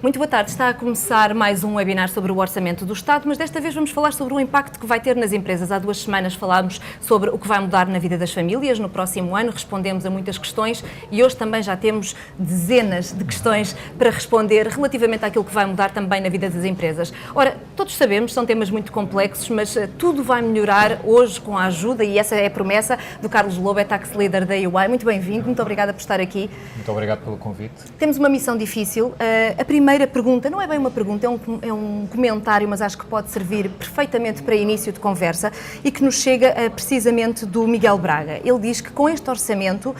Muito boa tarde. Está a começar mais um webinar sobre o Orçamento do Estado, mas desta vez vamos falar sobre o impacto que vai ter nas empresas. Há 2 semanas falámos sobre o que vai mudar na vida das famílias no próximo ano, respondemos a muitas questões e hoje também já temos dezenas de questões para responder relativamente àquilo que vai mudar também na vida das empresas. Ora, todos sabemos, são temas muito complexos, mas tudo vai melhorar hoje com a ajuda, e essa é a promessa do Carlos Lobo, é Tax Leader da EY. Muito bem-vindo, muito obrigada por estar aqui. Muito obrigado pelo convite. Temos uma missão difícil. A primeira pergunta, não é bem uma pergunta, é um comentário, mas acho que pode servir perfeitamente para início de conversa e que nos chega precisamente do Miguel Braga. Ele diz que com este orçamento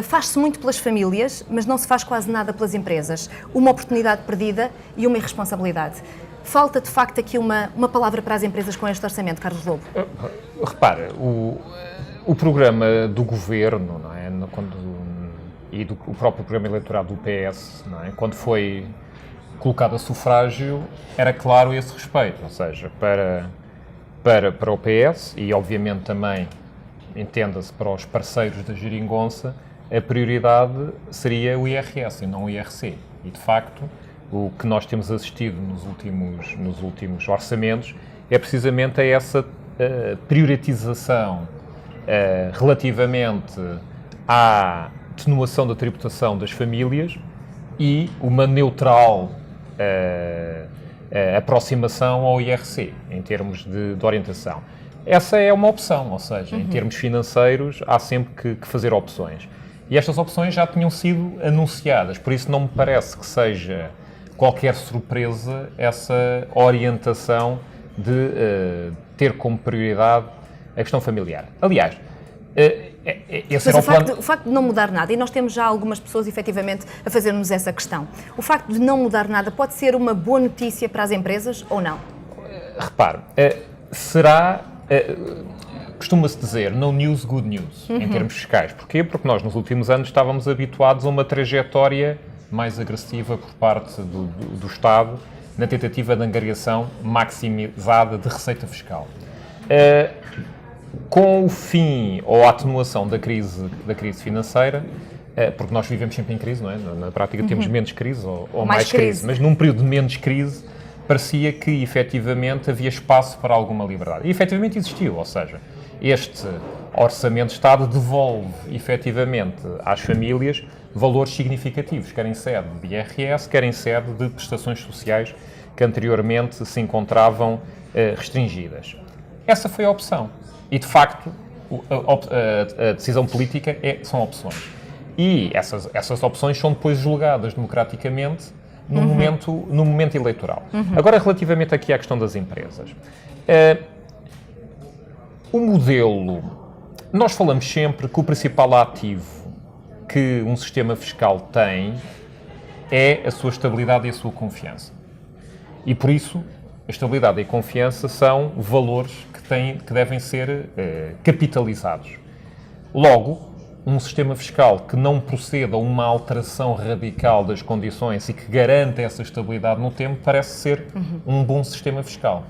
faz-se muito pelas famílias, mas não se faz quase nada pelas empresas. Uma oportunidade perdida e uma irresponsabilidade. Falta, de facto, aqui uma palavra para as empresas com este orçamento, Carlos Lobo. Repara, o programa do Governo, não é? O próprio programa eleitoral do PS, não é? Quando foi colocado a sufrágio, era claro esse respeito, ou seja, para o PS e, obviamente, também, entenda-se, para os parceiros da geringonça, a prioridade seria o IRS e não o IRC. E, de facto, o que nós temos assistido nos últimos orçamentos é precisamente a essa prioritização relativamente à atenuação da tributação das famílias e uma neutral aproximação ao IRC, em termos de orientação. Essa é uma opção, ou seja, em termos financeiros, há sempre que fazer opções. E estas opções já tinham sido anunciadas, por isso não me parece que seja qualquer surpresa essa orientação de ter como prioridade a questão familiar. Aliás, esse era o facto de não mudar nada, e nós temos já algumas pessoas efetivamente a fazer-nos essa questão, o facto de não mudar nada pode ser uma boa notícia para as empresas ou não? Repare, costuma-se dizer no news, good news, em termos fiscais. Porquê? Porque nós nos últimos anos estávamos habituados a uma trajetória mais agressiva por parte do Estado na tentativa de angariação maximizada de receita fiscal. Com o fim ou a atenuação da crise financeira, porque nós vivemos sempre em crise, não é? Na prática temos menos crise ou mais crise, mas num período de menos crise parecia que efetivamente havia espaço para alguma liberdade. E efetivamente existiu, ou seja, este Orçamento de Estado devolve efetivamente às famílias valores significativos, quer em sede de IRS, quer em sede de prestações sociais que anteriormente se encontravam restringidas. Essa foi a opção. E, de facto, a decisão política são opções. E essas opções são depois julgadas democraticamente no momento eleitoral. Agora, relativamente aqui à questão das empresas. O modelo... Nós falamos sempre que o principal ativo que um sistema fiscal tem é a sua estabilidade e a sua confiança. E, por isso, a estabilidade e a confiança são valores que devem ser capitalizados. Logo, um sistema fiscal que não proceda a uma alteração radical das condições e que garanta essa estabilidade no tempo parece ser um bom sistema fiscal.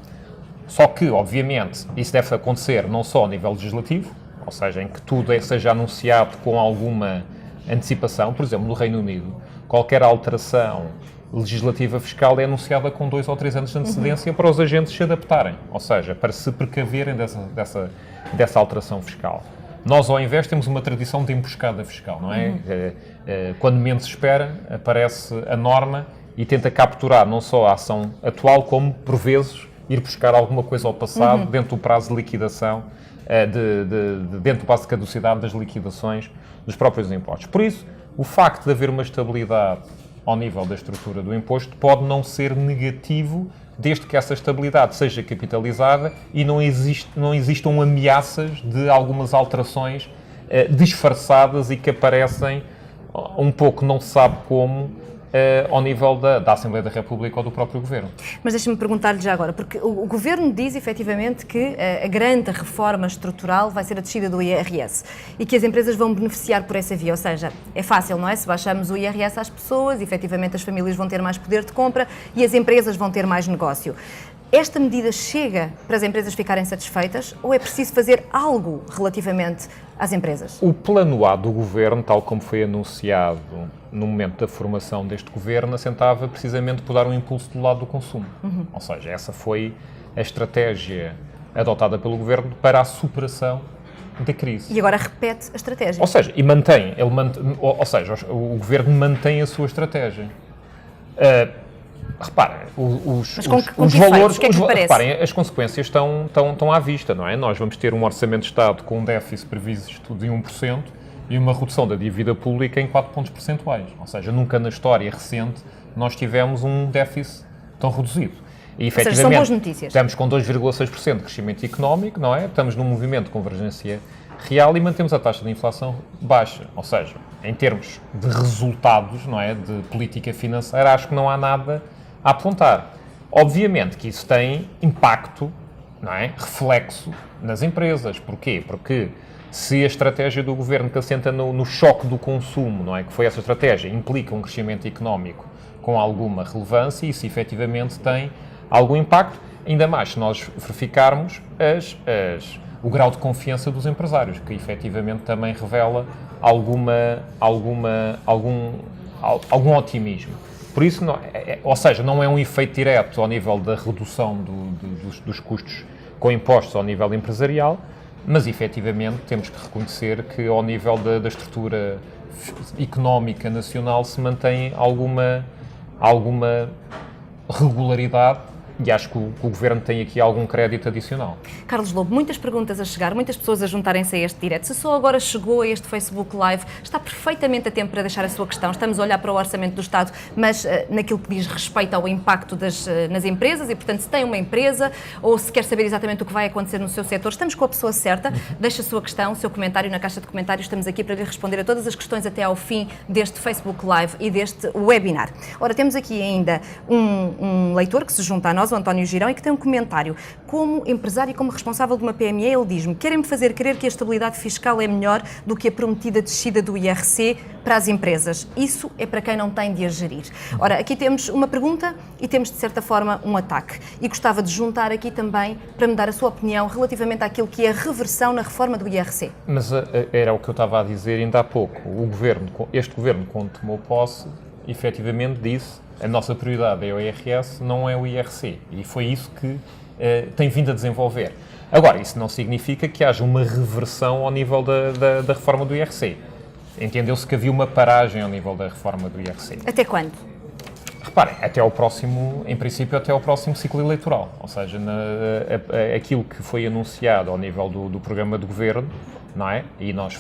Só que, obviamente, isso deve acontecer não só a nível legislativo, ou seja, em que tudo seja anunciado com alguma antecipação. Por exemplo, no Reino Unido, qualquer alteração legislativa fiscal é anunciada com 2 ou 3 anos de antecedência para os agentes se adaptarem, ou seja, para se precaverem dessa alteração fiscal. Nós, ao invés, temos uma tradição de emboscada fiscal, não é? Quando menos se espera, aparece a norma e tenta capturar não só a ação atual, como, por vezes, ir buscar alguma coisa ao passado dentro do prazo de liquidação, dentro do prazo de caducidade das liquidações dos próprios impostos. Por isso, o facto de haver uma estabilidade ao nível da estrutura do imposto pode não ser negativo, desde que essa estabilidade seja capitalizada e não existam ameaças de algumas alterações disfarçadas e que aparecem um pouco não se sabe como ao nível da Assembleia da República ou do próprio Governo. Mas deixa-me perguntar-lhe já agora, porque o Governo diz efetivamente que a grande reforma estrutural vai ser a descida do IRS e que as empresas vão beneficiar por essa via, ou seja, é fácil, não é? Se baixamos o IRS às pessoas, efetivamente as famílias vão ter mais poder de compra e as empresas vão ter mais negócio. Esta medida chega para as empresas ficarem satisfeitas ou é preciso fazer algo relativamente às empresas? O plano A do Governo, tal como foi anunciado no momento da formação deste Governo, assentava precisamente por dar um impulso do lado do consumo. Ou seja, essa foi a estratégia adotada pelo Governo para a superação da crise. E agora repete a estratégia. Ou seja, o Governo mantém a sua estratégia. Repara, os valores, o que é que lhe parece? reparem, as consequências estão à vista, não é? Nós vamos ter um orçamento de Estado com um déficit previsto de 1% e uma redução da dívida pública em 4 pontos percentuais. Ou seja, nunca na história recente nós tivemos um déficit tão reduzido. E, efetivamente, são boas notícias. Estamos com 2,6% de crescimento económico, não é? Estamos num movimento de convergência real e mantemos a taxa de inflação baixa. Ou seja, em termos de resultados, não é? De política financeira, acho que não há nada a apontar. Obviamente que isso tem impacto, não é? Reflexo nas empresas. Porquê? Porque se a estratégia do Governo que assenta no choque do consumo, não é? Que foi essa estratégia, implica um crescimento económico com alguma relevância, isso efetivamente tem algum impacto, ainda mais se nós verificarmos o grau de confiança dos empresários, que efetivamente também revela algum otimismo. Por isso, ou seja, não é um efeito direto ao nível da redução dos custos com impostos ao nível empresarial, mas efetivamente temos que reconhecer que ao nível da estrutura económica nacional se mantém alguma regularidade e acho que o Governo tem aqui algum crédito adicional. Carlos Lobo, muitas perguntas a chegar, muitas pessoas a juntarem-se a este direto. Se só agora chegou a este Facebook Live, está perfeitamente a tempo para deixar a sua questão. Estamos a olhar para o Orçamento do Estado, mas naquilo que diz respeito ao impacto nas empresas e, portanto, se tem uma empresa ou se quer saber exatamente o que vai acontecer no seu setor, estamos com a pessoa certa. Deixe a sua questão, o seu comentário na caixa de comentários. Estamos aqui para lhe responder a todas as questões até ao fim deste Facebook Live e deste webinar. Ora, temos aqui ainda um leitor que se junta a nós, o António Girão, e que tem um comentário. Como empresário e como responsável de uma PME, ele diz-me: querem-me fazer crer que a estabilidade fiscal é melhor do que a prometida descida do IRC para as empresas. Isso é para quem não tem de a gerir. Ora, aqui temos uma pergunta e temos, de certa forma, um ataque. E gostava de juntar aqui também para me dar a sua opinião relativamente àquilo que é a reversão na reforma do IRC. Mas era o que eu estava a dizer ainda há pouco. Este Governo, quando tomou posse, efetivamente disse: a nossa prioridade é o IRS, não é o IRC. E foi isso que tem vindo a desenvolver. Agora, isso não significa que haja uma reversão ao nível da reforma do IRC. Entendeu-se que havia uma paragem ao nível da reforma do IRC. Até quando? Reparem, em princípio, até ao próximo ciclo eleitoral. Ou seja, aquilo que foi anunciado ao nível do programa de governo, não é? E nós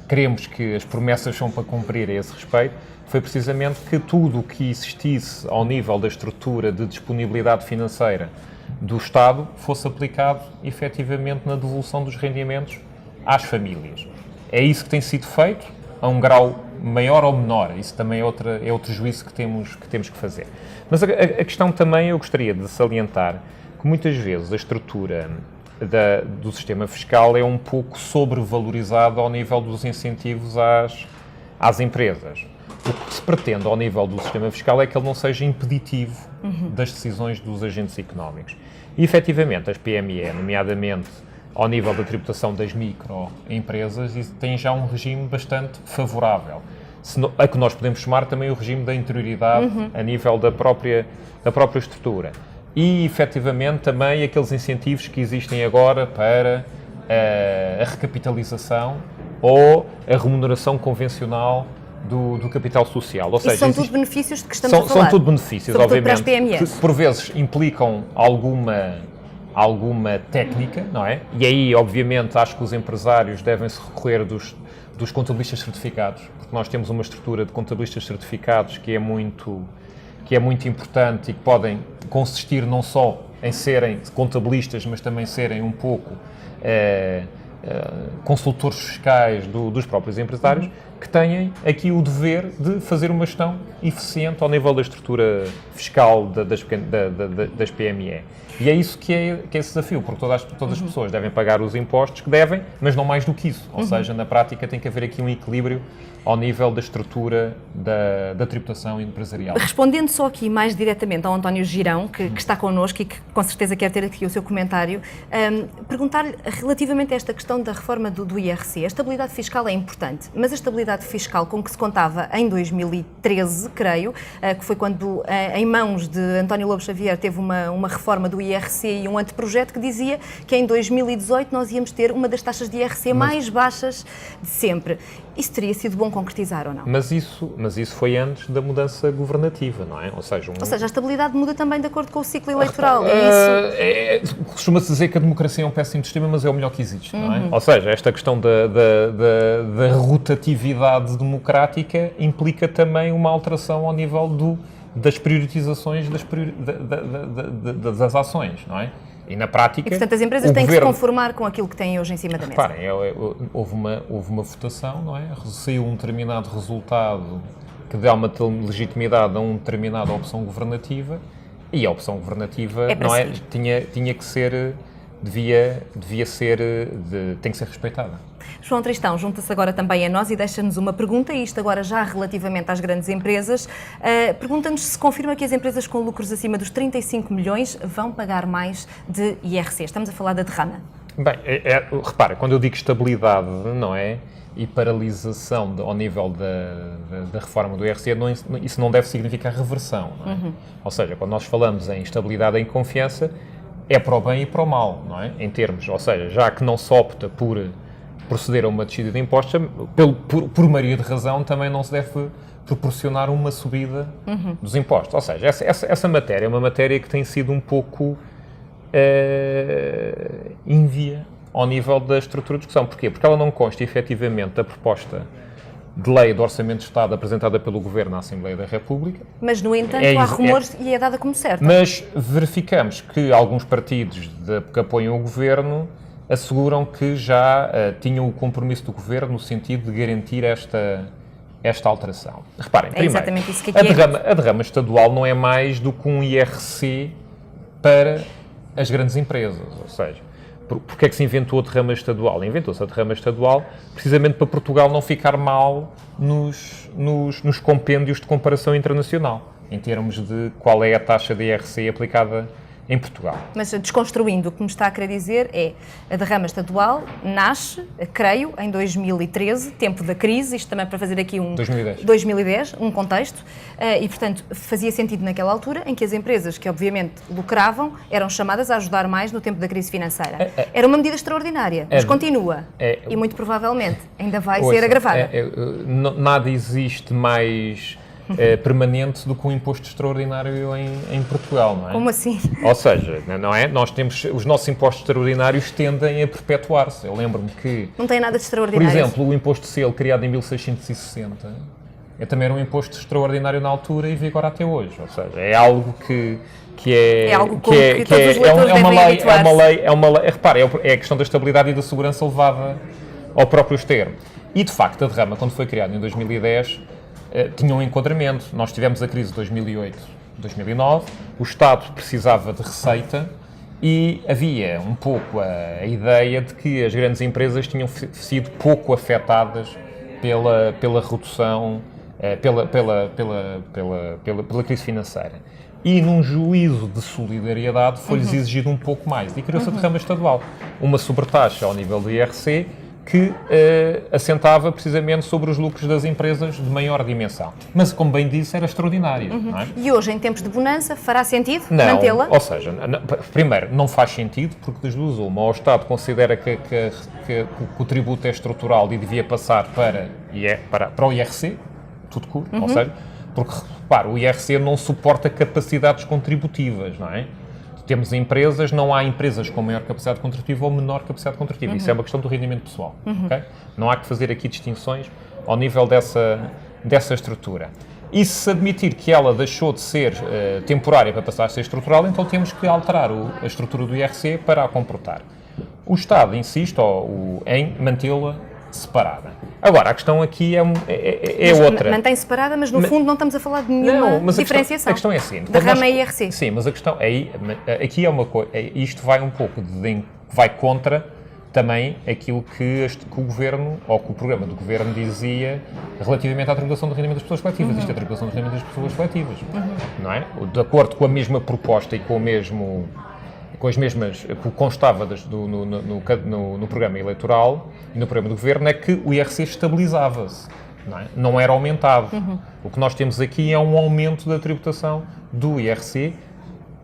queremos que as promessas são para cumprir a esse respeito, foi precisamente que tudo o que existisse ao nível da estrutura de disponibilidade financeira do Estado fosse aplicado efetivamente na devolução dos rendimentos às famílias. É isso que tem sido feito, a um grau maior ou menor. Isso também é outro juízo que temos que fazer. Mas a questão também, eu gostaria de salientar que muitas vezes a estrutura do sistema fiscal é um pouco sobrevalorizada ao nível dos incentivos às empresas. O que se pretende ao nível do sistema fiscal é que ele não seja impeditivo das decisões dos agentes económicos. E, efetivamente, as PME, nomeadamente ao nível da tributação das microempresas, têm já um regime bastante favorável. A que nós podemos chamar também o regime da interioridade a nível da própria estrutura. E, efetivamente, também aqueles incentivos que existem agora para a recapitalização ou a remuneração convencional do capital social. Ou seja, são tudo benefícios de que estamos a falar. São tudo benefícios, sobretudo obviamente, para as PMEs. que por vezes implicam alguma técnica, não é? E aí, obviamente, acho que os empresários devem-se recorrer dos contabilistas certificados, porque nós temos uma estrutura de contabilistas certificados que é muito importante e que podem consistir não só em serem contabilistas, mas também serem um pouco consultores fiscais dos próprios empresários, que têm aqui o dever de fazer uma gestão eficiente ao nível da estrutura fiscal das PME. E é isso que é esse desafio, porque todas as pessoas devem pagar os impostos que devem, mas não mais do que isso. Ou seja, na prática tem que haver aqui um equilíbrio ao nível da estrutura da tributação empresarial. Respondendo só aqui mais diretamente ao António Girão, que está connosco e que com certeza quer ter aqui o seu comentário, perguntar-lhe relativamente a esta questão da reforma do IRC. A estabilidade fiscal é importante, mas a estabilidade fiscal com que se contava em 2013, creio, que foi quando em mãos de António Lobo Xavier teve uma reforma do IRC e um anteprojeto que dizia que em 2018 nós íamos ter uma das taxas de IRC mais baixas de sempre. Isso teria sido bom concretizar ou não? Mas isso foi antes da mudança governativa, não é? Ou seja, a estabilidade muda também de acordo com o ciclo eleitoral, é isso? Costuma-se dizer que a democracia é um péssimo sistema, mas é o melhor que existe, não é? Ou seja, esta questão da rotatividade democrática implica também uma alteração ao nível das priorizações das ações, não é? E na prática... E, portanto, as empresas têm que se conformar com aquilo que têm hoje em cima da mesa. Reparem, houve uma votação, não é? Saiu um determinado resultado que dá uma legitimidade a uma determinada opção governativa e a opção governativa tinha que ser... tem que ser respeitada. João Tristão junta-se agora também a nós e deixa-nos uma pergunta, e isto agora já relativamente às grandes empresas. Pergunta-nos se confirma que as empresas com lucros acima dos 35 milhões vão pagar mais de IRC. Estamos a falar da Derrama. Bem, repara, quando eu digo estabilidade, não é? E paralisação ao nível da reforma do IRC, isso não deve significar reversão, não é? Ou seja, quando nós falamos em estabilidade e em confiança, é para o bem e para o mal, não é? Em termos, ou seja, já que não se opta por proceder a uma descida de impostos, por maioria de razão, também não se deve proporcionar uma subida dos impostos. Ou seja, essa matéria é uma matéria que tem sido um pouco ínvia ao nível da estrutura de discussão. Porquê? Porque ela não consta efetivamente da proposta de lei do Orçamento de Estado apresentada pelo Governo à Assembleia da República. Mas, no entanto, há rumores e é dada como certa. Mas verificamos que alguns partidos que apoiam o Governo asseguram que já tinham o compromisso do Governo no sentido de garantir esta alteração. Reparem, primeiro, exatamente isso que a derrama estadual não é mais do que um IRC para as grandes empresas, ou seja, porque é que se inventou a derrama estadual? Inventou-se a derrama estadual precisamente para Portugal não ficar mal nos compêndios de comparação internacional, em termos de qual é a taxa de IRC aplicada em Portugal. Mas desconstruindo, o que me está a querer dizer é a derrama estadual nasce, creio, em 2013, tempo da crise, isto também para fazer aqui 2010, um contexto, e portanto fazia sentido naquela altura em que as empresas que obviamente lucravam eram chamadas a ajudar mais no tempo da crise financeira. Era uma medida extraordinária, mas continua e muito provavelmente ainda vai ser agravada. Nada existe mais permanente do que um imposto extraordinário em Portugal, não é? Como assim? Ou seja, não é? Nós temos, os nossos impostos extraordinários tendem a perpetuar-se. Eu lembro-me que... Não tem nada de extraordinário. Por exemplo, o imposto de selo, criado em 1660, também era um imposto extraordinário na altura e vigora até hoje. Ou seja, é algo que é algo que todos os leitores devem habituar-se. É uma lei, repare, é a questão da estabilidade e da segurança levada ao próprio termo. E, de facto, a derrama, quando foi criada em 2010, tinha um enquadramento. Nós tivemos a crise de 2008, 2009, o Estado precisava de receita e havia um pouco a ideia de que as grandes empresas tinham sido pouco afetadas pela redução, pela crise financeira. E num juízo de solidariedade foi-lhes exigido um pouco mais. E criou-se a derrama estadual, uma sobretaxa ao nível do IRC, que assentava precisamente sobre os lucros das empresas de maior dimensão. Mas, como bem disse, era extraordinário. Não é? E hoje, em tempos de bonança, fará sentido mantê-la? Ou seja, primeiro, não faz sentido, porque das duas uma, ou o Estado considera que o tributo é estrutural e devia passar para o IRC, tudo curto, ou seja, porque, repara, o IRC não suporta capacidades contributivas, não é? Temos empresas, não há empresas com maior capacidade contributiva ou menor capacidade contributiva. Isso é uma questão do rendimento pessoal. Okay? Não há que fazer aqui distinções ao nível dessa estrutura. E se admitir que ela deixou de ser temporária para passar a ser estrutural, então temos que alterar a estrutura do IRC para a comportar. O Estado insiste em mantê-la separada. Agora, a questão aqui é outra. Mantém separada, mas no fundo não estamos a falar de nenhuma diferenciação. A questão é assim. Da rama IRC. Sim, mas a questão aqui é uma coisa, isto vai um pouco, vai contra também aquilo que o Governo, ou que o programa do Governo dizia relativamente à tributação do rendimento das pessoas coletivas. Isto é a tributação do rendimento das pessoas coletivas, não é? De acordo com a mesma proposta e com as mesmas que constava no programa eleitoral e no programa do Governo, é que o IRC estabilizava-se, não era aumentado. O que nós temos aqui é um aumento da tributação do IRC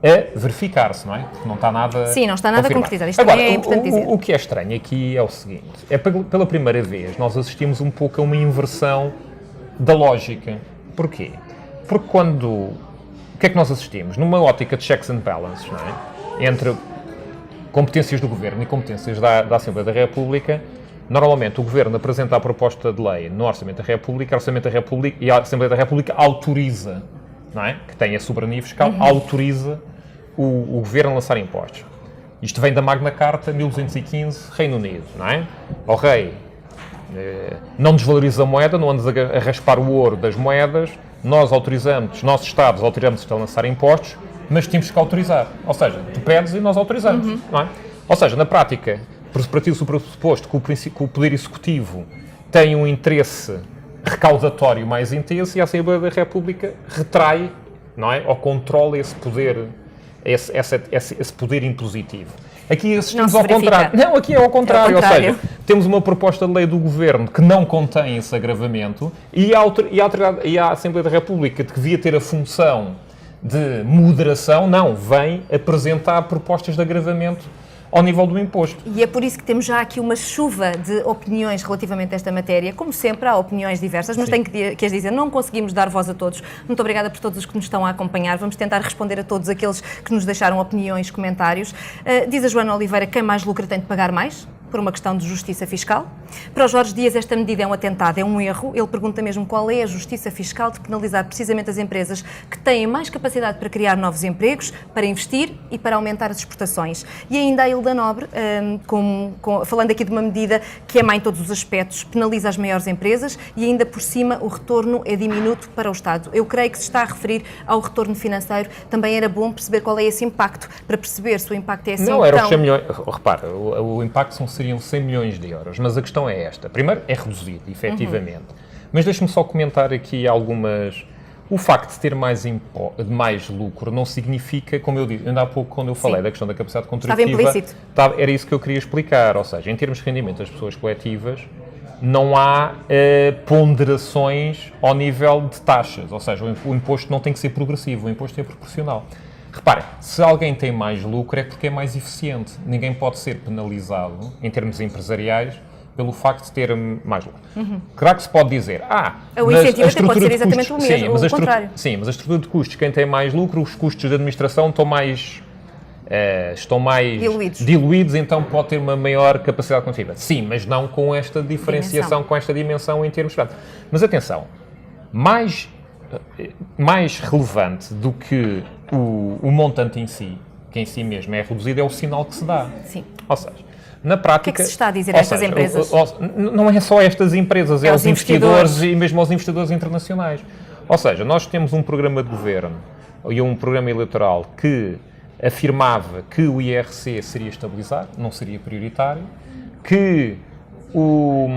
a verificar-se, não é? Porque não está nada. Sim, não está nada confirmado. concretizado. Isto agora, também é importante dizer. O que é estranho aqui é o seguinte: pela primeira vez nós assistimos um pouco a uma inversão da lógica. Porquê? Porque o que é que nós assistimos? Numa ótica de checks and balances, não é? Entre competências do Governo e competências da Assembleia da República, normalmente o Governo apresenta a proposta de lei no Orçamento da República, e a Assembleia da República autoriza, não é? Que tem a soberania fiscal, autoriza o Governo a lançar impostos. Isto vem da Magna Carta, 1215, Reino Unido, não é? O rei não desvaloriza a moeda, não andas a raspar o ouro das moedas, nós nossos Estados autorizamos a lançar impostos, mas temos que autorizar. Ou seja, tu pedes e nós autorizamos, não é? Ou seja, na prática, partiu-se o pressuposto que o Poder Executivo tem um interesse recaudatório mais intenso e a Assembleia da República retrai, não é? Ou controla esse poder, esse poder impositivo. Aqui assistimos ao contrário. Não, aqui é ao contrário. Ou seja, temos uma proposta de lei do Governo que não contém esse agravamento e a Assembleia da República, que devia ter a função de moderação, não, vem apresentar propostas de agravamento ao nível do imposto. E é por isso que temos já aqui uma chuva de opiniões relativamente a esta matéria. Como sempre, há opiniões diversas, mas tenho que as dizer, não conseguimos dar voz a todos. Muito obrigada por todos os que nos estão a acompanhar. Vamos tentar responder a todos aqueles que nos deixaram opiniões, comentários. Diz a Joana Oliveira, quem mais lucra tem de pagar mais? Por uma questão de justiça fiscal. Para o Jorge Dias, esta medida é um atentado, é um erro. Ele pergunta mesmo qual é a justiça fiscal de penalizar precisamente as empresas que têm mais capacidade para criar novos empregos, para investir e para aumentar as exportações. E ainda a Hilda Nobre, falando aqui de uma medida que é má em todos os aspectos, penaliza as maiores empresas e ainda por cima o retorno é diminuto para o Estado. Eu creio que se está a referir ao retorno financeiro. Também era bom perceber qual é esse impacto, para perceber se o impacto é assim não, era os 100 milhões. Repara, o impacto seriam 100 milhões de euros, mas a questão é esta. Primeiro, é reduzido, efetivamente. Mas deixe-me só comentar aqui algumas... O facto de ter mais lucro não significa, como eu disse, ainda há pouco quando eu falei da questão da capacidade contributiva... Estava implícito. Era isso que eu queria explicar, ou seja, em termos de rendimento das pessoas coletivas, não há ponderações ao nível de taxas, ou seja, o imposto não tem que ser progressivo, o imposto é proporcional. Reparem, se alguém tem mais lucro é porque é mais eficiente. Ninguém pode ser penalizado, em termos empresariais, pelo facto de ter mais lucro. Claro que se pode dizer, o incentivo até pode ser exatamente o mesmo, o contrário. Sim, mas a estrutura de custos, quem tem mais lucro, os custos de administração estão mais diluídos, então pode ter uma maior capacidade contributiva. Sim, mas não com esta diferenciação, com esta dimensão em termos de... Mas atenção, mais relevante do que o montante em si, que em si mesmo é reduzido, é o sinal que se dá. Sim. Ou seja, na prática... O que é que se está a dizer a estas empresas? Não é só estas empresas, é os investidores e mesmo aos investidores internacionais. Ou seja, nós temos um programa de governo e um programa eleitoral que afirmava que o IRC seria estabilizado, não seria prioritário, que o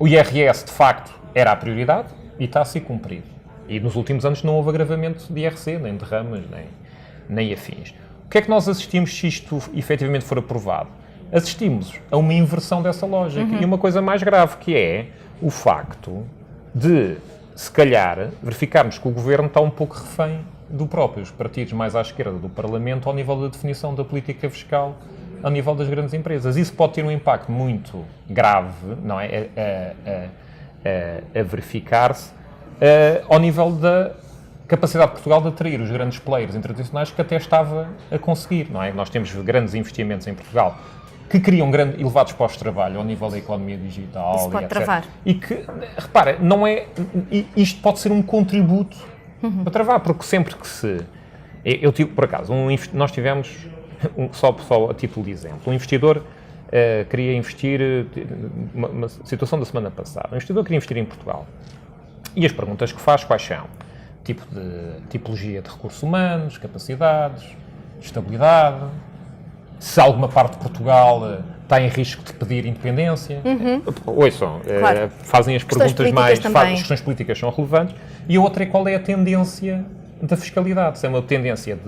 IRS, de facto, era a prioridade e está a ser cumprido. E nos últimos anos não houve agravamento de IRC, nem de ramas, nem afins. O que é que nós assistimos se isto efetivamente for aprovado? Assistimos a uma inversão dessa lógica e uma coisa mais grave, que é o facto de, se calhar, verificarmos que o Governo está um pouco refém do próprio, os partidos mais à esquerda do Parlamento, ao nível da definição da política fiscal, ao nível das grandes empresas. Isso pode ter um impacto muito grave, não é? A verificar-se ao nível da capacidade de Portugal de atrair os grandes players internacionais que até estava a conseguir, não é? Nós temos grandes investimentos em Portugal que criam elevados postos de trabalho ao nível da economia digital. Isso pode travar. E que, repara, isto pode ser um contributo para travar, porque sempre que se... Eu tive, por acaso, nós tivemos, só a título de exemplo, um investidor queria investir, uma situação da semana passada, o investidor queria investir em Portugal. E as perguntas que faz, quais são? Tipologia de recursos humanos, capacidades, estabilidade, se alguma parte de Portugal está em risco de pedir independência. Ouçam, Claro. fazem as Questões perguntas políticas também. as questões políticas são relevantes. E a outra é qual é a tendência da fiscalidade. Se é uma tendência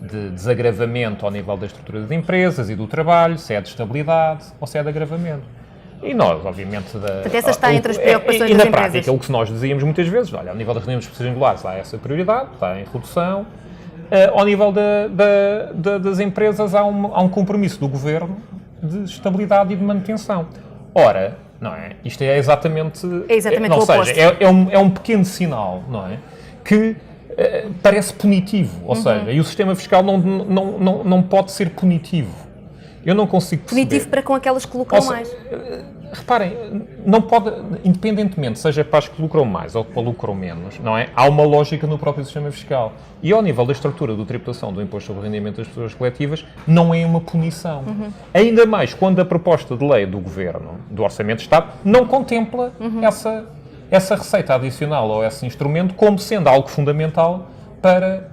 de desagravamento ao nível da estrutura das empresas e do trabalho, se é de estabilidade ou se é de agravamento. E nós, obviamente... Portanto, essa está entre as preocupações e das na empresas. prática, o que nós dizíamos muitas vezes, olha, ao nível das rendimentos singulares há essa prioridade, está em redução. Ao nível das empresas há um compromisso do Governo de estabilidade e de manutenção. Ora, não é? Isto é exatamente... É exatamente o ou oposto. seja, é um pequeno sinal, não é? Que parece punitivo, ou seja, e o sistema fiscal não pode ser punitivo. Eu não consigo perceber. Punitivo para com aquelas que lucram mais. Reparem, não pode, independentemente, seja para as que lucram mais ou para lucram menos, não é? Há uma lógica no próprio sistema fiscal. E ao nível da estrutura de tributação do imposto sobre o rendimento das pessoas coletivas, não é uma punição. Ainda mais quando a proposta de lei do Governo, do Orçamento de Estado, não contempla essa receita adicional ou esse instrumento como sendo algo fundamental para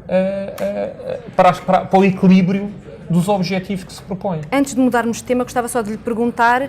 o equilíbrio dos objetivos que se propõem. Antes de mudarmos de tema, gostava só de lhe perguntar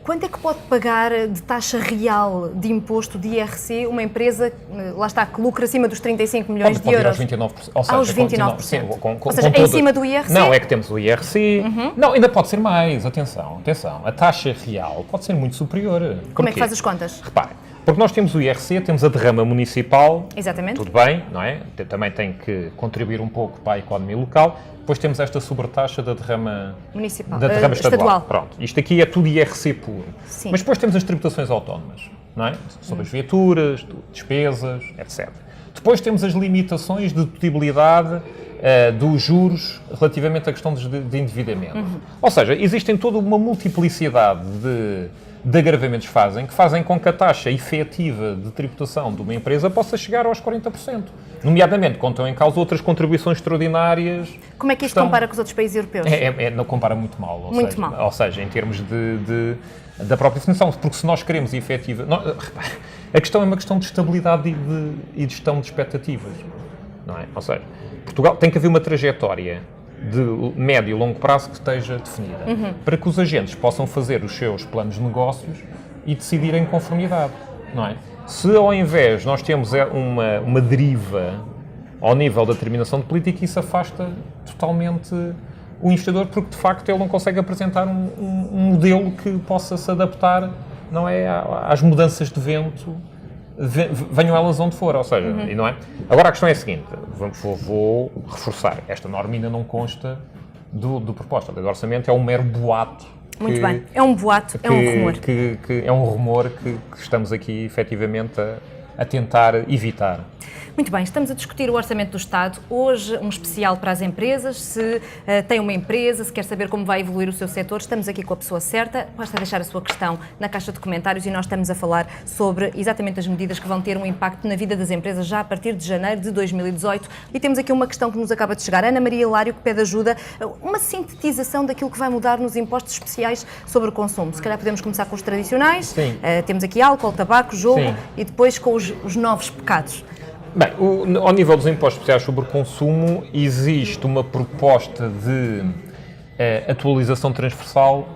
quanto é que pode pagar de taxa real de imposto de IRC uma empresa, lá está, que lucra acima dos 35 milhões de euros? Pode ir aos 29%. Ou seja, aos 29%. Sim, ou seja, em cima do IRC? Não, é que temos o IRC. Não, ainda pode ser mais. Atenção. A taxa real pode ser muito superior. Como é que faz as contas? Reparem, porque nós temos o IRC, temos a derrama municipal. Exatamente. Tudo bem, não é? Também tem que contribuir um pouco para a economia local. Depois temos esta sobretaxa da derrama municipal, da derrama estadual. Pronto, isto aqui é tudo IRC puro. Sim. Mas depois temos as tributações autónomas, não é? Sobre as viaturas, despesas, etc. Depois temos as limitações de dedutíbilidade dos juros relativamente à questão de endividamento. Ou seja, existem toda uma multiplicidade de agravamentos que fazem com que a taxa efetiva de tributação de uma empresa possa chegar aos 40%. Nomeadamente, quando estão em causa outras contribuições extraordinárias. Como é que isto compara com os outros países europeus? Não compara muito mal. Mal. Ou seja, em termos da própria definição. Porque se nós queremos efetiva... a questão é uma questão de estabilidade e de gestão de expectativas. Não é? Ou seja, Portugal tem que haver uma trajetória de médio e longo prazo que esteja definida, para que os agentes possam fazer os seus planos de negócios e decidir em conformidade, não é? Se ao invés nós temos uma deriva ao nível da determinação de política, isso afasta totalmente o investidor, porque de facto ele não consegue apresentar um modelo que possa se adaptar, não é, às mudanças de vento, venham elas onde for, ou seja, e não é? Agora a questão é a seguinte, vou reforçar, esta norma ainda não consta do proposta. A lei do orçamento é um mero boato. Muito bem, é um boato, é um rumor. É um rumor que estamos aqui efetivamente a tentar evitar. Muito bem, estamos a discutir o Orçamento do Estado. Hoje, um especial para as empresas. Se tem uma empresa, se quer saber como vai evoluir o seu setor, estamos aqui com a pessoa certa. Basta deixar a sua questão na caixa de comentários e nós estamos a falar sobre exatamente as medidas que vão ter um impacto na vida das empresas já a partir de janeiro de 2018. E temos aqui uma questão que nos acaba de chegar. Ana Maria Hilário, que pede ajuda. Uma sintetização daquilo que vai mudar nos impostos especiais sobre o consumo. Se calhar podemos começar com os tradicionais. Sim. Temos aqui álcool, tabaco, jogo. Sim. E depois com os novos pecados. Bem, ao nível dos impostos especiais sobre o consumo, existe uma proposta de atualização transversal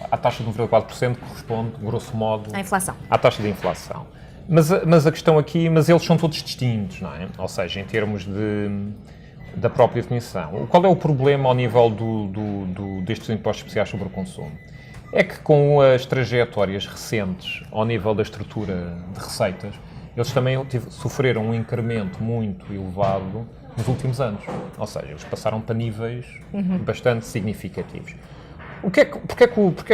à taxa de 1,4%, que corresponde, grosso modo, à inflação. À taxa de inflação. Mas a questão aqui, eles são todos distintos, não é? Ou seja, em termos da própria definição. Qual é o problema ao nível destes impostos especiais sobre o consumo? É que com as trajetórias recentes ao nível da estrutura de receitas, eles também sofreram um incremento muito elevado nos últimos anos. Ou seja, eles passaram para níveis bastante significativos. Porquê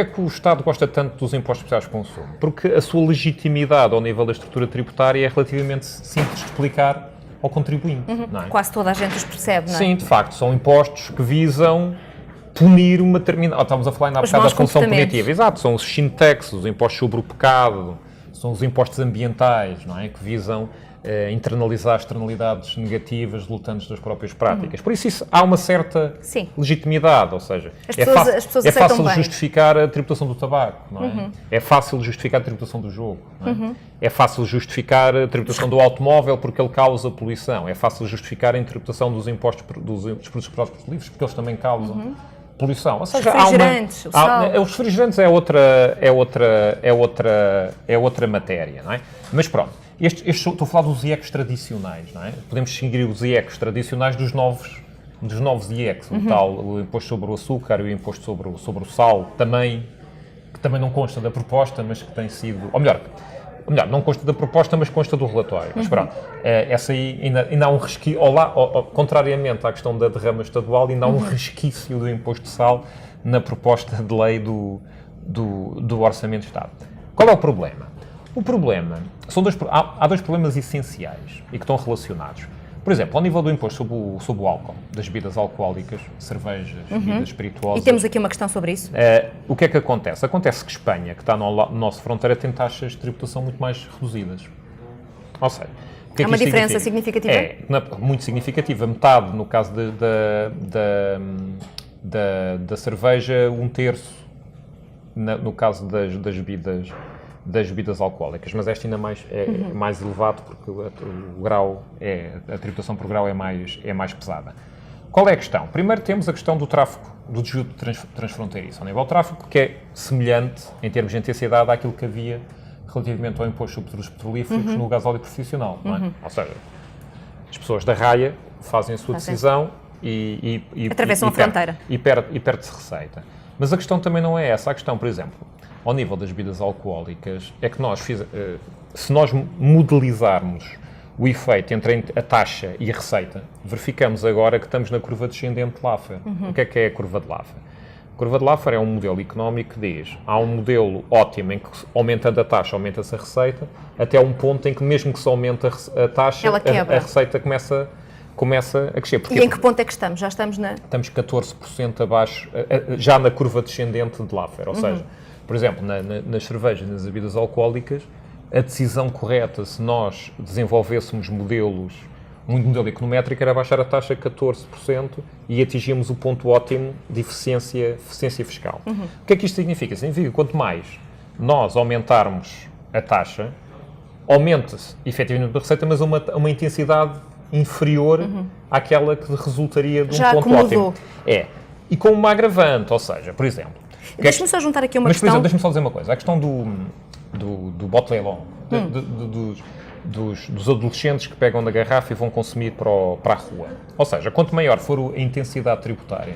é que o Estado gosta tanto dos impostos especiais de consumo? Porque a sua legitimidade ao nível da estrutura tributária é relativamente simples de explicar ao contribuinte. Não é? Quase toda a gente os percebe, não é? Sim, de facto, são impostos que visam punir uma determinada... Estamos a falar ainda há bocado da função punitiva. Exato, são os shin tax, os impostos sobre o pecado, são os impostos ambientais, não é? Que visam internalizar externalidades negativas resultantes das próprias práticas. Por isso há uma certa legitimidade, ou seja, as pessoas é fácil bem. Justificar a tributação do tabaco, não é? É fácil justificar a tributação do jogo, não é? É fácil justificar a tributação do automóvel porque ele causa poluição, é fácil justificar a tributação dos impostos dos produtos livres porque eles também causam poluição. Ou seja, refrigerantes, os refrigerantes é outra matéria, não é? Mas pronto. Estou a falar dos IECs tradicionais, não é? Podemos distinguir os IECs tradicionais dos novos IECs, o imposto sobre o açúcar e o imposto sobre o sal, que também não consta da proposta, mas que tem sido... Ou melhor, não consta da proposta, mas consta do relatório. Mas pronto, essa aí ainda há um resquício... Contrariamente à questão da derrama estadual, ainda há um resquício do imposto de sal na proposta de lei do Orçamento de Estado. Qual é o problema? O problema, há dois problemas essenciais e que estão relacionados. Por exemplo, ao nível do imposto sobre o álcool, das bebidas alcoólicas, cervejas, bebidas espirituosas... E temos aqui uma questão sobre isso. O que é que acontece? Acontece que Espanha, que está no nosso fronteira, tem taxas de tributação muito mais reduzidas. Ou seja... Há uma diferença significativa? Muito significativa. Metade, no caso da cerveja, 1/3 no caso das bebidas alcoólicas, mas esta ainda é mais elevado porque o grau a tributação por grau é mais pesada. Qual é a questão? Primeiro temos a questão do tráfego, do desvio transfronteiriço. Ao nível do tráfego, que é semelhante, em termos de intensidade, àquilo que havia relativamente ao imposto sobre produtos petrolíferos no gasóleo profissional, não é? Ou seja, as pessoas da raia fazem a sua decisão e atravessam a fronteira. E perde-se receita. Mas a questão também não é essa. A questão, por exemplo, ao nível das bebidas alcoólicas, é que se nós modelizarmos o efeito entre a taxa e a receita, verificamos agora que estamos na curva descendente de Laffer. O que é a curva de Laffer? A curva de Laffer é um modelo económico que diz, há um modelo ótimo em que, aumentando a taxa, aumenta-se a receita, até um ponto em que, mesmo que se aumente a taxa, a receita começa a crescer. Porquê? E em que ponto é que estamos? Já estamos na... Estamos 14% abaixo, já na curva descendente de Laffer, ou seja, por exemplo, nas cervejas, nas bebidas alcoólicas, a decisão correta, se nós desenvolvêssemos um modelo econométrico, era baixar a taxa a 14% e atingíamos o ponto ótimo de eficiência fiscal. O que é que isto significa? Significa que quanto mais nós aumentarmos a taxa, aumenta-se efetivamente a receita, mas a uma intensidade inferior àquela que resultaria de um ponto ótimo. E com uma agravante, ou seja, por exemplo... Deixa-me só juntar aqui uma questão... Mas, por exemplo, deixa-me só dizer uma coisa. A questão do botelão, dos adolescentes que pegam da garrafa e vão consumir para a rua. Ou seja, quanto maior for a intensidade tributária,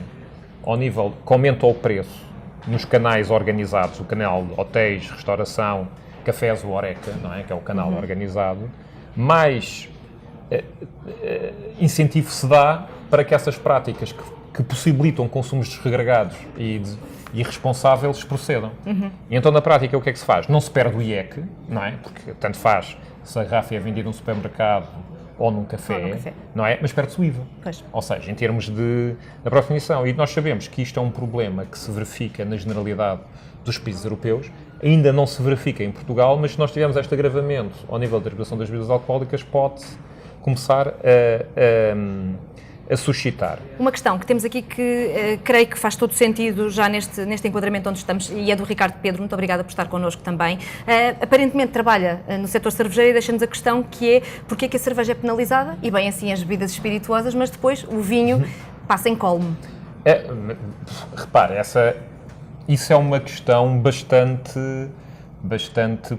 ao nível que aumenta o preço nos canais organizados, o canal de hotéis, restauração, cafés, o Horeca, não é? Que é o canal organizado, mais incentivo se dá para que essas práticas que possibilitam consumos desregrados e irresponsáveis procedam. E então, na prática, o que é que se faz? Não se perde o IEC, não é? Porque tanto faz se a garrafa é vendida num supermercado ou num café, não é? Mas perde-se o IVA. Pois. Ou seja, em termos da aproximação. E nós sabemos que isto é um problema que se verifica na generalidade dos países europeus, ainda não se verifica em Portugal, mas se nós tivermos este agravamento ao nível da tributação das bebidas alcoólicas, pode-se começar a suscitar. Uma questão que temos aqui que creio que faz todo sentido já neste enquadramento onde estamos, e é do Ricardo Pedro, muito obrigada por estar connosco também. Aparentemente trabalha no setor cervejeiro e deixa-nos a questão que é porque é que a cerveja é penalizada, e bem assim as bebidas espirituosas, mas depois o vinho passa em colme. Repare, isso é uma questão bastante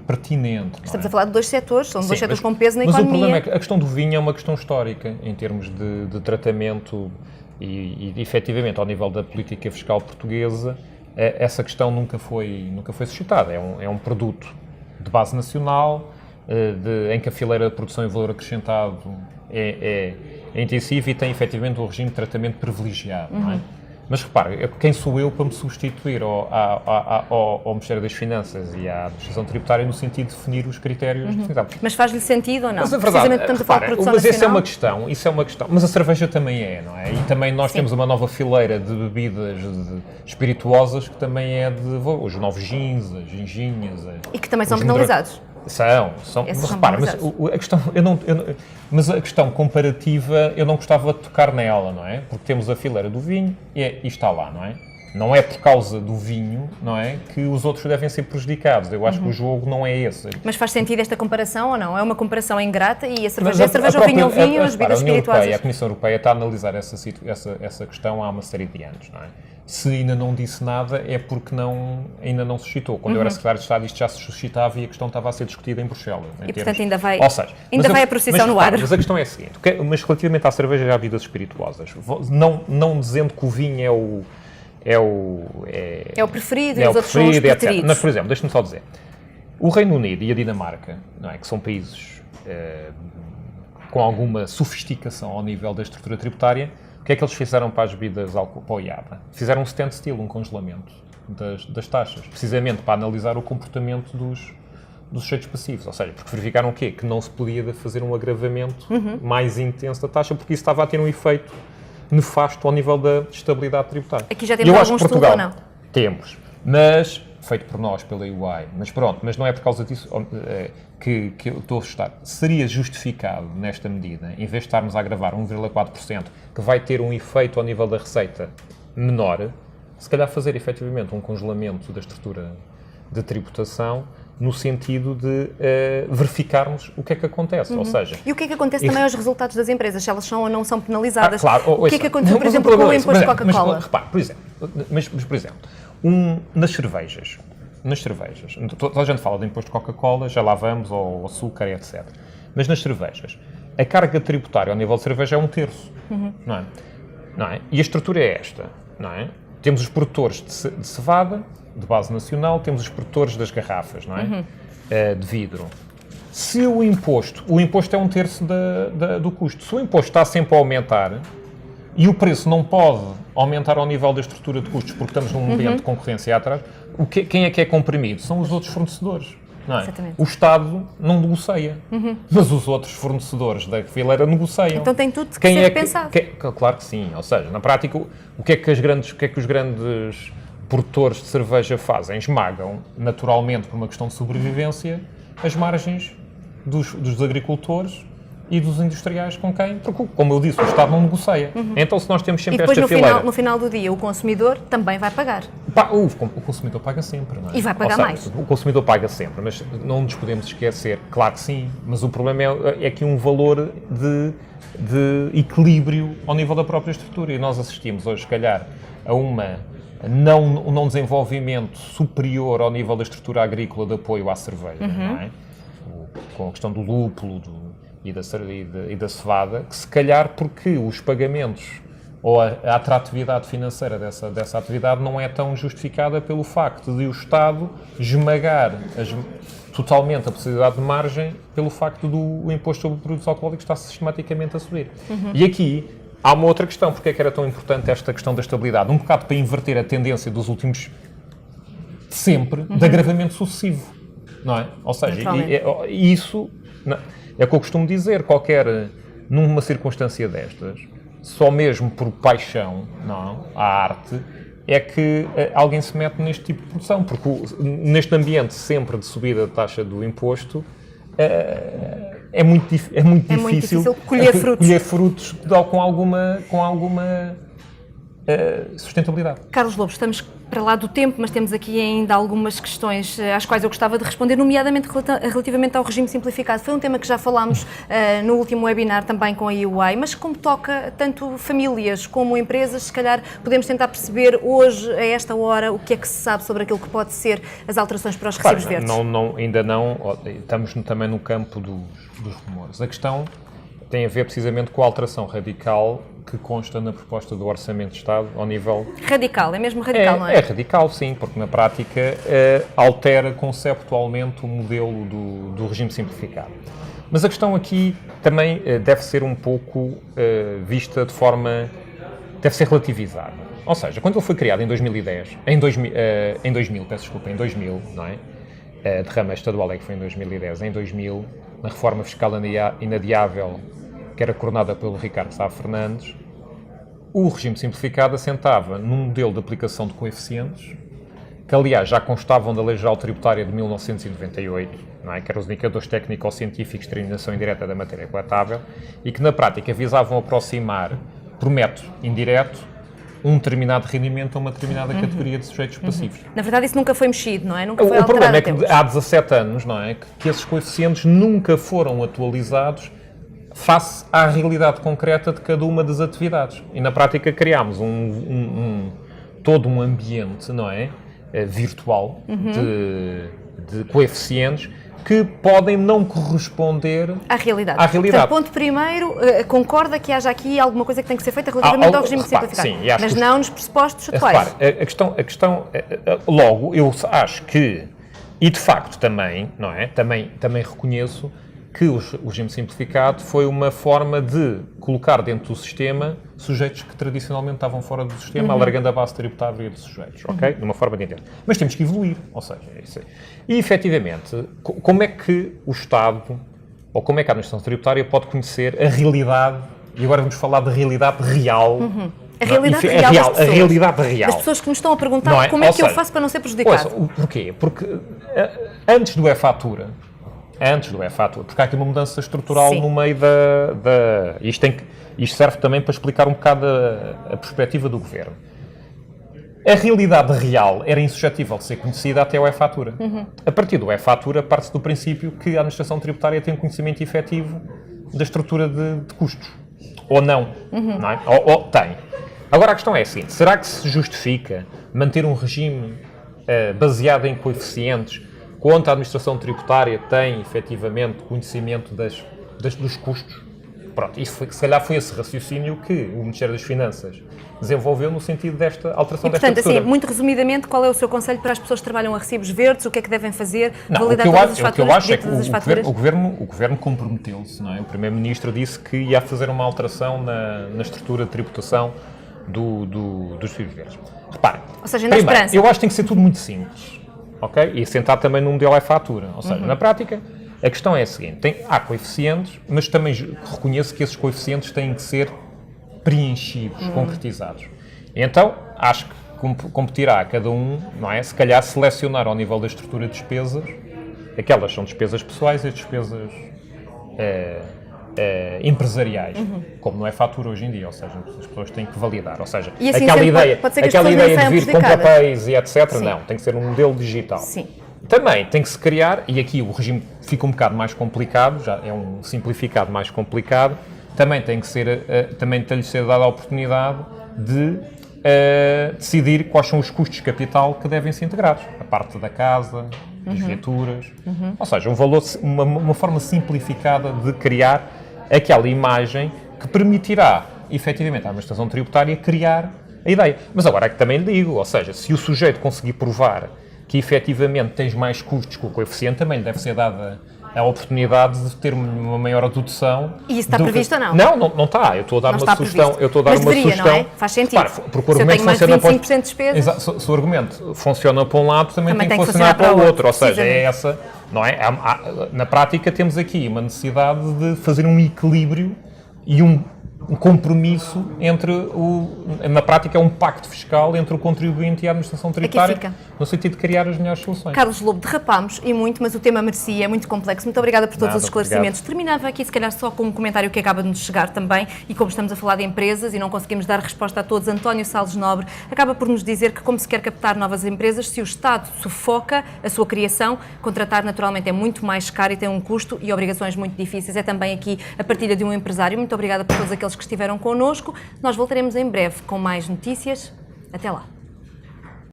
pertinente. Estamos a falar de dois setores, são dois setores com peso na economia. Mas o problema é que a questão do vinho é uma questão histórica, em termos de tratamento e efetivamente, ao nível da política fiscal portuguesa, essa questão nunca foi suscitada. É um produto de base nacional, em que a fileira de produção e valor acrescentado é intensiva e tem efetivamente um regime de tratamento privilegiado, não é? Mas repare, quem sou eu para me substituir ao Ministério das Finanças e à Administração Tributária no sentido de definir os critérios definidos? Mas faz-lhe sentido ou não? Mas a verdade, precisamente estamos a falar de produção nacional. Isso é uma questão. Mas a cerveja também é, não é? E também nós temos uma nova fileira de bebidas espirituosas que também é os novos gins, as ginginhas. E que também são penalizados. São. Esses são Repara, mas penalizados. a questão, mas a questão comparativa, eu não gostava de tocar nela, não é? Porque temos a fileira do vinho e está lá, não é? Não é por causa do vinho, não é, que os outros devem ser prejudicados. Eu acho que o jogo não é esse. Mas faz sentido esta comparação ou não? É uma comparação ingrata e a Mas cerveja é cerveja, o vinho é o vinho, as bebidas a União Europeia, espirituosas. a Comissão Europeia está a analisar essa questão há uma série de anos, não é? Se ainda não disse nada é porque ainda não suscitou. Quando eu era secretário de Estado isto já se suscitava e a questão estava a ser discutida em Bruxelas. E portanto ainda vai, Ou seja, a procissão no ar. Mas a questão é a seguinte, mas relativamente à cerveja e às bebidas espirituosas, não dizendo que o vinho é o preferido e os outros são os preteridos. Mas, por exemplo, deixa-me só dizer, o Reino Unido e a Dinamarca, não é, que são países com alguma sofisticação ao nível da estrutura tributária, o que é que eles fizeram para as bebidas para o IABA? Fizeram um standstill, um congelamento das taxas, precisamente para analisar o comportamento dos sujeitos passivos, ou seja, porque verificaram o quê? Que não se podia fazer um agravamento mais intenso da taxa, porque isso estava a ter um efeito nefasto ao nível da estabilidade tributária. Aqui já temos algum estudo ou não? Temos, mas feito por nós, pela UI, mas não é por causa disso que eu estou a assustar. Seria justificado, nesta medida, em vez de estarmos a agravar 1,4%, que vai ter um efeito ao nível da receita menor, se calhar fazer efetivamente um congelamento da estrutura de tributação no sentido de verificarmos o que é que acontece, ou seja... E o que é que acontece também aos resultados das empresas, se elas são ou não são penalizadas? Claro, o que é que aconteceu, por exemplo, com o imposto de Coca-Cola? Mas, repare, por exemplo, nas cervejas, toda a gente fala de imposto de Coca-Cola, já lá vamos, ao açúcar e etc. Mas nas cervejas, a carga tributária ao nível de cerveja é 1/3, não é? E a estrutura é esta, não é? Temos os produtores de cevada, de base nacional, temos os produtores das garrafas, não é? De vidro. Se o imposto é 1/3 do custo, se o imposto está sempre a aumentar e o preço não pode aumentar ao nível da estrutura de custos porque estamos num ambiente de concorrência atrás, quem é que é comprimido? São os outros fornecedores. Não é? Exatamente. O Estado não negocia, mas os outros fornecedores da fileira negociam. Então tem tudo que ser pensado. Claro que sim, ou seja, na prática, o que é que os grandes produtores de cerveja fazem? Esmagam, naturalmente, por uma questão de sobrevivência, as margens dos agricultores e dos industriais com quem, porque, como eu disse, o Estado não negocia. Então, se nós temos sempre esta fileira... E depois, no final do dia, o consumidor também vai pagar. O consumidor paga sempre, não é? E vai pagar mais. O consumidor paga sempre, mas não nos podemos esquecer, claro que sim, mas o problema é que um valor de equilíbrio ao nível da própria estrutura. E nós assistimos hoje, se calhar, a um não desenvolvimento superior ao nível da estrutura agrícola de apoio à cerveja, não é? Com a questão do lúpulo e da cevada, que se calhar porque os pagamentos ou a atratividade financeira dessa atividade não é tão justificada pelo facto de o Estado esmagar totalmente a possibilidade de margem pelo facto do imposto sobre produtos alcoólicos estar sistematicamente a subir. E aqui há uma outra questão, porque é que era tão importante esta questão da estabilidade? Um bocado para inverter a tendência dos últimos sempre de agravamento sucessivo, não é? Ou seja, isso é o que eu costumo dizer, numa circunstância destas, só mesmo por paixão, não, à arte, é que alguém se mete neste tipo de produção, porque neste ambiente sempre de subida da taxa do imposto, é muito difícil colher frutos com alguma sustentabilidade. Carlos Lobo, estamos para lá do tempo, mas temos aqui ainda algumas questões às quais eu gostava de responder, nomeadamente relativamente ao regime simplificado. Foi um tema que já falámos no último webinar também com a UI, mas como toca tanto famílias como empresas, se calhar podemos tentar perceber hoje, a esta hora, o que é que se sabe sobre aquilo que pode ser as alterações para os recibos verdes. Ainda não, estamos também no campo dos rumores. A questão tem a ver precisamente com a alteração radical que consta na proposta do Orçamento de Estado ao nível... Radical, é mesmo radical, não é? É radical, sim, porque na prática altera conceptualmente o modelo do regime simplificado. Mas a questão aqui também deve ser um pouco vista de forma... deve ser relativizada. Ou seja, quando ele foi criado em 2010, em 2000, não é? A derrama estadual é que foi em 2010, em 2000, na reforma fiscal inadiável, que era coordenada pelo Ricardo Sá Fernandes, o regime simplificado assentava num modelo de aplicação de coeficientes que aliás já constavam da Lei Geral Tributária de 1998, não é? Que eram os indicadores técnico-científicos de determinação indireta da matéria coletável, e que na prática visavam aproximar, por método indireto, um determinado rendimento a uma determinada categoria de sujeitos passivos. Na verdade, isso nunca foi mexido, não é? Nunca foi O problema alterado é que há 17 anos, não é? Que esses coeficientes nunca foram atualizados face à realidade concreta de cada uma das atividades. E na prática criámos todo um ambiente, não é? Virtual de coeficientes que podem não corresponder à realidade. Portanto, ponto primeiro, concorda que haja aqui alguma coisa que tem que ser feita relativamente ao regime simplificado, sim, mas não nos pressupostos atuais. Repare, a questão, logo, eu acho que, e de facto também, não é? Também reconheço que o regime simplificado foi uma forma de colocar dentro do sistema sujeitos que tradicionalmente estavam fora do sistema, alargando a base tributária de sujeitos, ok? De uma forma de entender. Mas temos que evoluir, ou seja, é isso aí. E, efetivamente, como é que o Estado, ou como é que a administração tributária pode conhecer a realidade, e agora vamos falar de realidade real, A realidade real das pessoas. A realidade real. Das pessoas que nos estão a perguntar como é que eu faço para não ser prejudicado. Porquê? Porque antes do e-fatura, porque há aqui uma mudança estrutural Sim. no meio da isto serve também para explicar um bocado a perspectiva do Governo. A realidade real era insuscetível de ser conhecida até o e-fatura. A partir do e-fatura parte-se do princípio que a administração tributária tem um conhecimento efetivo da estrutura de custos. Ou não. Não é? Ou tem. Agora a questão é a seguinte: será que se justifica manter um regime baseado em coeficientes quando a administração tributária tem, efetivamente, conhecimento dos custos? Pronto, isso se calhar foi esse raciocínio que o Ministério das Finanças desenvolveu no sentido desta alteração desta portanto, postura. assim, muito resumidamente, qual é o seu conselho para as pessoas que trabalham a recibos verdes? O que é que devem fazer? Não, validar todas as faturas? O que eu acho é que todas as faturas? o Governo comprometeu-se, não é? O Primeiro-Ministro disse que ia fazer uma alteração na estrutura de tributação dos recibos verdes. Repare, ou seja, na esperança. Eu acho que tem que ser tudo muito simples, ok? E assentar também num modelo e-fatura. Ou seja, na prática, a questão é a seguinte: há coeficientes, mas também reconheço que esses coeficientes têm que ser preenchidos, concretizados. Então, acho que competirá a cada um, não é? Se calhar selecionar ao nível da estrutura de despesas, aquelas são despesas pessoais e as despesas empresariais, como não é fatura hoje em dia, ou seja, as pessoas têm que validar, ou seja, e assim aquela ideia de vir com prejudicadas. papéis e etc, Sim. não, tem que ser um modelo digital. Sim. Também tem que se criar, e aqui o regime fica um bocado mais complicado, já é um simplificado mais complicado, também tem que lhe ser dada a oportunidade de decidir quais são os custos de capital que devem ser integrados, a parte da casa, das viaturas, ou seja, uma forma simplificada de criar aquela imagem que permitirá, efetivamente, à administração tributária criar a ideia. Mas agora é que também lhe digo, ou seja, se o sujeito conseguir provar que efetivamente tens mais custos com o coeficiente, também lhe deve ser dada a oportunidade de ter uma maior dedução. E isso está previsto ou não? Não está. Eu estou a dar não uma sugestão. Mas deveria, não é? Faz sentido. Porque o se eu tenho mais de 25% de despesas... Exato, se o argumento funciona para um lado, também tem que funcionar funcionar para o outro. Ou seja, precisamente. é essa... Não é? Na prática, temos aqui uma necessidade de fazer um equilíbrio e um compromisso entre na prática é um pacto fiscal entre o contribuinte e a administração tributária, no sentido de criar as melhores soluções. Carlos Lobo, derrapámos e muito, mas o tema merecia, é muito complexo. Muito obrigada por todos os esclarecimentos. Obrigado. Terminava aqui, se calhar, só com um comentário que acaba de nos chegar também, e como estamos a falar de empresas e não conseguimos dar resposta a todos, António Salles Nobre acaba por nos dizer que, como se quer captar novas empresas, se o Estado sufoca a sua criação, contratar naturalmente é muito mais caro e tem um custo e obrigações muito difíceis. É também aqui a partilha de um empresário. Muito obrigada por todos aqueles que estiveram connosco. Nós voltaremos em breve com mais notícias. Até lá.